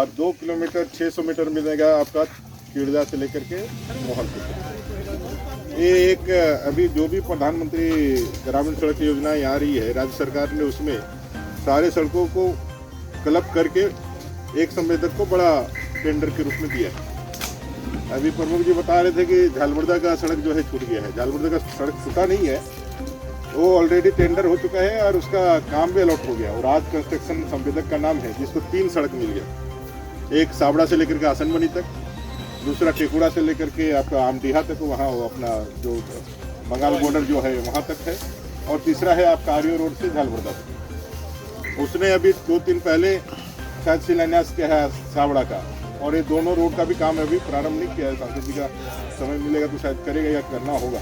और 2 kilometre 600 metre मिलेगा आपका खिड़जा से लेकर के मोहन तक। ये एक अभी जो भी प्रधानमंत्री ग्रामीण सड़क योजना आ रही है राज्य सरकार ने, उसमें सारे सड़कों को क्लब करके एक संवेदक को बड़ा टेंडर के रूप में दिया है। अभी प्रमुख जी बता रहे थे कि झालमुर्दा का सड़क जो है छूट गया है। झालमुर्दा का सड़क छूटा नहीं है, वो ऑलरेडी टेंडर हो चुका है और उसका काम भी अलॉट हो गया। और आज कंस्ट्रक्शन संवेदक का नाम है, जिसको 3 सड़क मिल गया। एक साबड़ा से लेकर के आसनमनी तक, दूसरा टेकुड़ा से लेकर के आपका आमडीहा तक, वहाँ वो अपना जो बंगाल बॉर्डर जो है वहाँ तक है, और तीसरा है आपका आर्यो रोड से झालमुर्दा तक। उसने अभी 2 दिन पहले शायद शिलान्यास किया है साबड़ा का, और ये दोनों रोड का भी काम अभी प्रारंभ नहीं किया है। सांसद जी का समय मिलेगा तो शायद करेगा या करना होगा।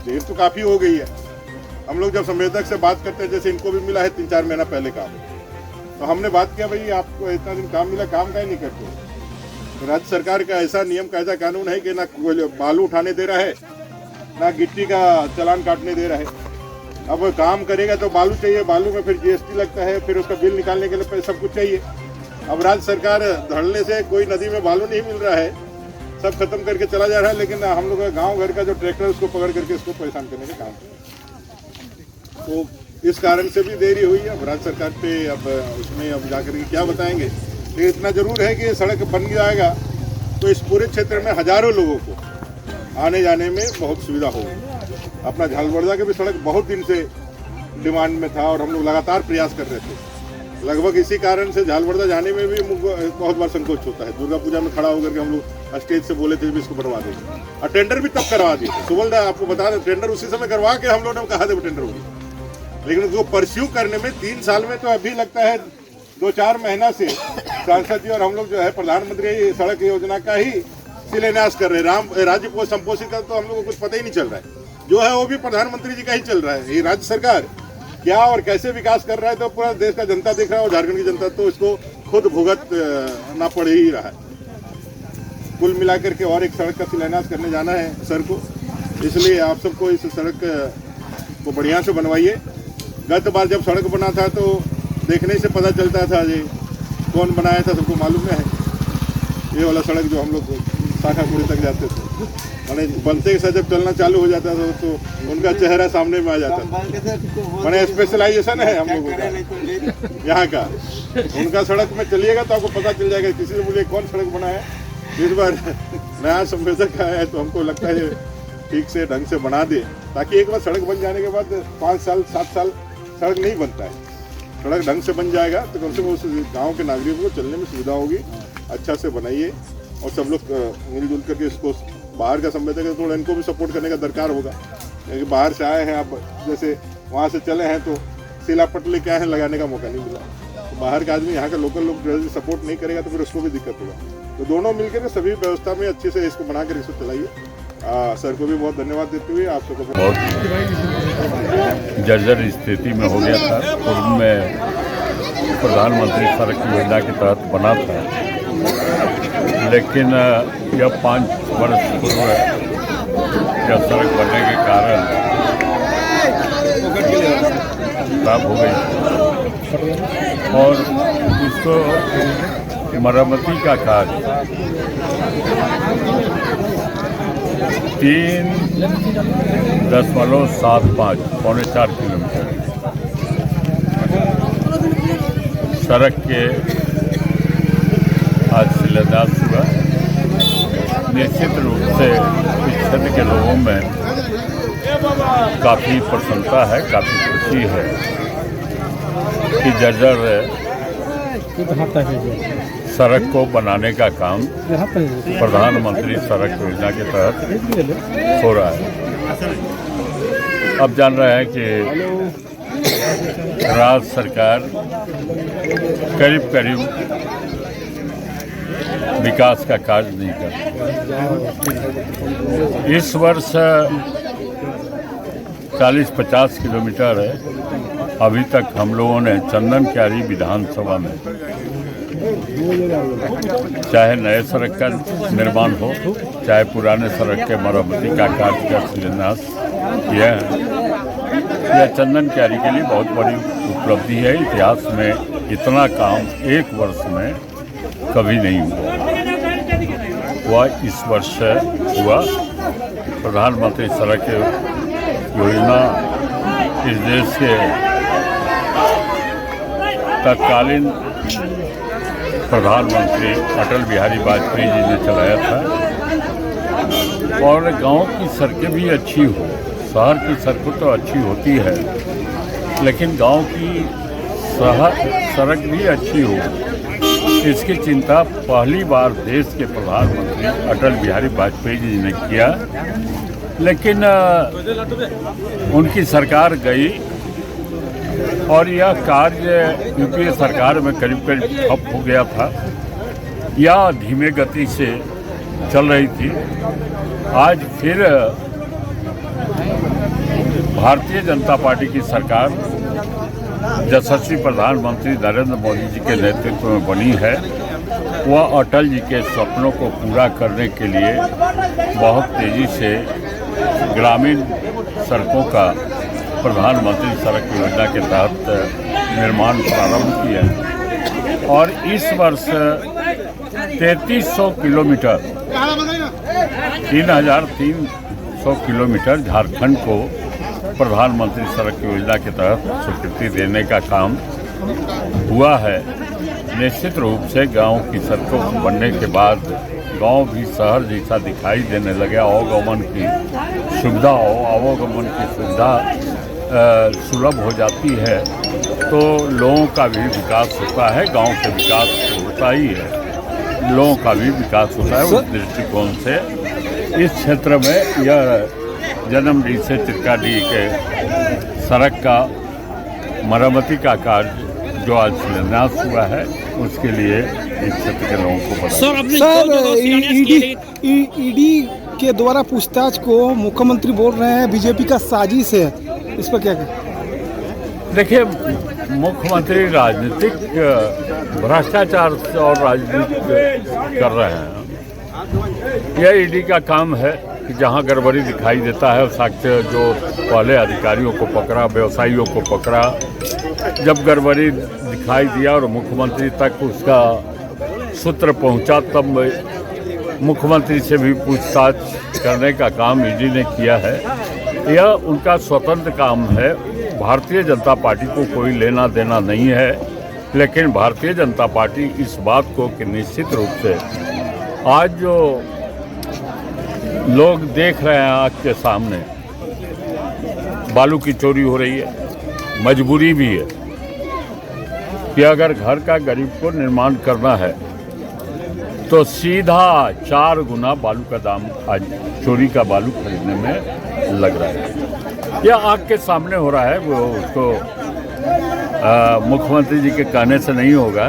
देर तो काफ़ी हो गई है। हम लोग जब संवेदक से बात करते हैं, जैसे इनको भी मिला है 3-4 महीना पहले काम, तो हमने बात किया भाई आपको इतना दिन काम मिला, काम का ही नहीं करते। तो राज्य सरकार का ऐसा नियम कायदा कानून है कि ना बालू उठाने दे रहा है, ना गिट्टी का चालान काटने दे रहा है। अब काम करेगा तो बालू चाहिए, बालू में फिर जीएसटी लगता है, फिर उसका बिल निकालने के लिए सब कुछ चाहिए। अब राज्य सरकार धड़ल्ले से कोई नदी में बालू नहीं मिल रहा है, सब खत्म करके चला जा रहा है, लेकिन हम लोग गांव घर का जो ट्रैक्टर उसको पकड़ करके इसको परेशान करने का काम है। तो इस कारण से भी देरी हुई है। अब राज्य सरकार पे अब उसमें अब जाकर के क्या बताएंगे, लेकिन इतना जरूर है कि सड़क बन जाएगा तो इस पूरे क्षेत्र में हजारों लोगों को आने जाने में बहुत सुविधा होगी। अपना झालमुर्दा की भी सड़क बहुत दिन से डिमांड में था और हम लोग लगातार प्रयास कर रहे थे। लगभग इसी कारण से झालमुर्दा जाने में भी बहुत बार संकोच होता है। दुर्गा पूजा में खड़ा होकर के हम लोग स्टेज से बोले थे भी इसको बनवा देंगे, और टेंडर भी तब करवा दिए थे। सुबल आपको बता दें, टेंडर उसी समय करवा के हम लोगों ने कहा था टेंडर होगी, लेकिन उसको परस्यू करने में 3 साल में तो अभी लगता है 2-4 महीना से सांसद जी और हम लोग जो है प्रधानमंत्री सड़क योजना का ही शिलान्यास कर रहे हैं। राज्य को संपोषित का तो हम लोग को कुछ पता ही नहीं चल रहा है। जो है वो भी प्रधानमंत्री जी का ही चल रहा है। ये राज्य सरकार क्या और कैसे विकास कर रहा है तो पूरा देश का जनता देख रहा है, और झारखंड की जनता तो इसको खुद भुगत ना पड़ ही रहा है। कुल मिलाकर के और एक सड़क का शिलान्यास करने जाना है सर को, इसलिए आप सबको इस सड़क को बढ़िया से बनवाइए। गत बार जब सड़क बना था तो देखने से पता चलता था जी कौन बनाया था, सबको मालूम है। ये वाला सड़क जो हम लोग शाखापुरी तक जाते थे, मैंने बनते के साथ जब चलना चालू हो जाता था तो उनका चेहरा सामने में आ जाता था। मैंने स्पेशलाइजेशन है हम लोगों का यहाँ का। उनका सड़क में चलिएगा तो आपको पता चल जाएगा। किसी ने मुझे कौन सड़क बना है, इस बार नया संवेदक आया है तो हमको लगता है ठीक से ढंग से बना दे, ताकि एक बार सड़क बन जाने के बाद 5 साल 7 साल सड़क नहीं बनता है। सड़क ढंग से बन जाएगा तो कम से कम उस गाँव के नागरिकों को चलने में सुविधा होगी। अच्छा से बनाइए और सब लोग मिलजुल करके इसको, बाहर का संवेदक है थोड़ा इनको भी सपोर्ट करने का दरकार होगा, क्योंकि बाहर से आए हैं आप, जैसे वहाँ से चले हैं तो सिला पटले क्या है लगाने का मौका नहीं मिला। तो बाहर का आदमी यहाँ का लोकल लोग जल्दी सपोर्ट नहीं करेगा तो फिर उसको भी दिक्कत होगा। तो दोनों मिलकर सभी व्यवस्था में अच्छे से इसको बनाकर इसको चलाइए। सर को भी बहुत धन्यवाद देते हुए आप सबको बहुत जर्जर स्थिति में हो गया था। पूर्व में प्रधानमंत्री सड़क योजना के तहत बना था, लेकिन यह 5 वर्ष पूर्व यह सड़क बनने के कारण खराब हो गई और इसको मरम्मती का कार्य 3.75 पौने 4 किलोमीटर सड़क के आज शिलान्यास हुआ। निश्चित रूप से इस क्षेत्र के लोगों में काफ़ी प्रसन्नता है, काफ़ी खुशी है कि जर्जर सड़क को बनाने का काम प्रधानमंत्री सड़क योजना के तहत हो रहा है। अब जान रहे हैं कि राज्य सरकार करीब करीब विकास का कार्य नहीं करती। इस वर्ष 40-50 किलोमीटर है। अभी तक हम लोगों ने चंदन क्यारी विधानसभा में चाहे नए सड़क का निर्माण हो, चाहे पुराने सड़क के मरम्मती का कार्य का शिलान्यास किया है। यह चंदन क्यारी के लिए बहुत बड़ी उपलब्धि है। इतिहास में इतना काम एक वर्ष में कभी नहीं हुआ। वह इस वर्ष हुआ। प्रधानमंत्री सड़क योजना इस देश के तत्कालीन प्रधानमंत्री अटल बिहारी वाजपेयी जी ने चलाया था। और गांव की सड़कें भी अच्छी हो, शहर की सड़कें तो अच्छी होती है, लेकिन गांव की सड़क भी अच्छी हो, इसकी चिंता पहली बार देश के प्रधानमंत्री अटल बिहारी वाजपेयी जी ने किया। लेकिन उनकी सरकार गई और यह कार्य यूपीए सरकार में करीब करीब ठप हो गया था या धीमे गति से चल रही थी। आज फिर भारतीय जनता पार्टी की सरकार यशस्वी प्रधानमंत्री नरेंद्र मोदी जी के नेतृत्व में बनी है। वह अटल जी के सपनों को पूरा करने के लिए बहुत तेज़ी से ग्रामीण सड़कों का प्रधानमंत्री सड़क योजना के तहत निर्माण प्रारंभ किया है। और इस वर्ष 3300 किलोमीटर 3300 किलोमीटर झारखंड को प्रधानमंत्री सड़क योजना के तहत स्वीकृति देने का काम हुआ है। निश्चित रूप से गांव की सड़कों बनने के बाद गांव भी शहर जैसा दिखाई देने लगे। आवागमन की सुविधा आवागमन की सुविधा सुलभ हो जाती है तो लोगों का भी विकास होता है, गांव के विकास होता ही है, लोगों का भी विकास होता है। उस दृष्टिकोण से इस क्षेत्र में यह जन्मडी से तिरकाडी के सड़क का मरम्मती का कार्य जो आज शिलान्यास हुआ है, उसके लिए इस क्षेत्र के लोगों को सर ईडी के द्वारा पूछताछ को मुख्यमंत्री बोल रहे हैं बीजेपी का साजिश है, इस पर क्या कहें? देखिए, मुख्यमंत्री राजनीतिक भ्रष्टाचार और राजनीति कर रहे हैं। यह ईडी का काम है कि जहां गड़बड़ी दिखाई देता है, साक्ष्य जो पहले अधिकारियों को पकड़ा, व्यवसायियों को पकड़ा, जब गड़बड़ी दिखाई दिया और मुख्यमंत्री तक उसका सूत्र पहुंचा, तब मुख्यमंत्री से भी पूछताछ करने का काम ईडी ने किया है। यह उनका स्वतंत्र काम है। भारतीय जनता पार्टी को कोई लेना देना नहीं है, लेकिन भारतीय जनता पार्टी इस बात को कि निश्चित रूप से आज जो लोग देख रहे हैं आँख के सामने, बालू की चोरी हो रही है, मजबूरी भी है कि अगर घर का गरीब को निर्माण करना है तो सीधा 4 गुना बालू का दाम आज चोरी का बालू खरीदने में लग रहा है। यह आँख के सामने हो रहा है। वो उसको मुख्यमंत्री जी के कहने से नहीं होगा।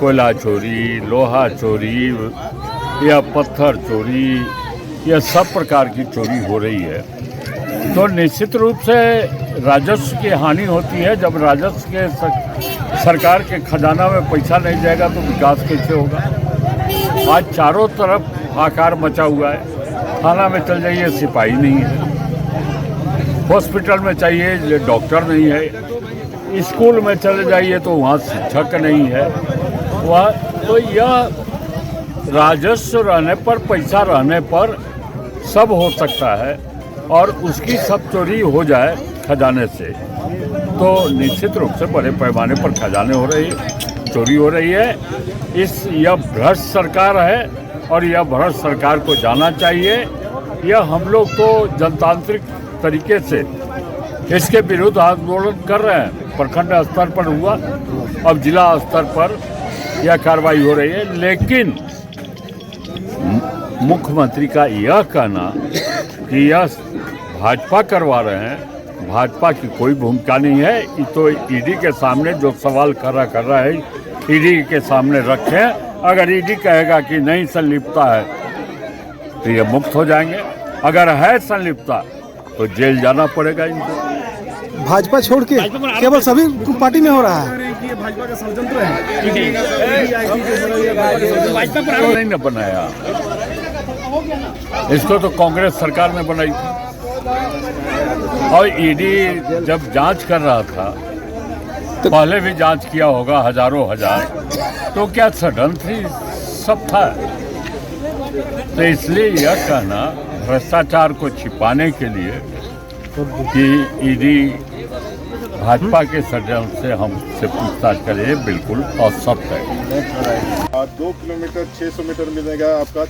कोयला चोरी, लोहा चोरी या पत्थर चोरी, यह सब प्रकार की चोरी हो रही है। तो निश्चित रूप से राजस्व की हानि होती है। जब राजस्व के सरकार के खजाना में पैसा नहीं जाएगा तो विकास कैसे होगा? आज चारों तरफ हाहाकार मचा हुआ है। थाना में चल जाइए, सिपाही नहीं है। हॉस्पिटल में चाहिए, डॉक्टर नहीं है। स्कूल में चले जाइए तो वहाँ शिक्षक नहीं है। वह तो यह राजस्व रहने पर, पैसा रहने पर सब हो सकता है, और उसकी सब चोरी हो जाए खजाने से तो निश्चित रूप से बड़े पैमाने पर खजाने हो रही, चोरी हो रही है। यह भ्रष्ट सरकार है और यह भ्रष्ट सरकार को जाना चाहिए। यह हम लोग तो जनतांत्रिक तरीके से इसके विरुद्ध आंदोलन कर रहे हैं। प्रखंड स्तर पर हुआ, अब जिला स्तर पर यह कार्रवाई हो रही है। लेकिन मुख्यमंत्री का यह कहना कि यह भाजपा करवा रहे हैं, भाजपा की कोई भूमिका नहीं है। ये तो ईडी के सामने जो सवाल कर रहा है, ईडी के सामने रखें। अगर ईडी कहेगा कि नहीं संलिप्तता है तो ये मुक्त हो जाएंगे, अगर है संलिप्तता तो जेल जाना पड़ेगा इनको। भाजपा छोड़ के केवल सभी पार्टी में हो रहा है। भाजपा का षड्यंत्र है। नहीं न बनाया, इसको तो कांग्रेस सरकार ने बनाई थी। और ईडी जब जांच कर रहा था पहले भी जांच किया होगा हजारों हजार, तो क्या षड्यंत्र सब था। तो इसलिए यह कहना भ्रष्टाचार को छिपाने के लिए कि ईडी भाजपा के षड्यंत्र से हमसे पूछताछ करे, बिल्कुल असत्य है। 2 किलोमीटर 600 मीटर मिलेगा आपका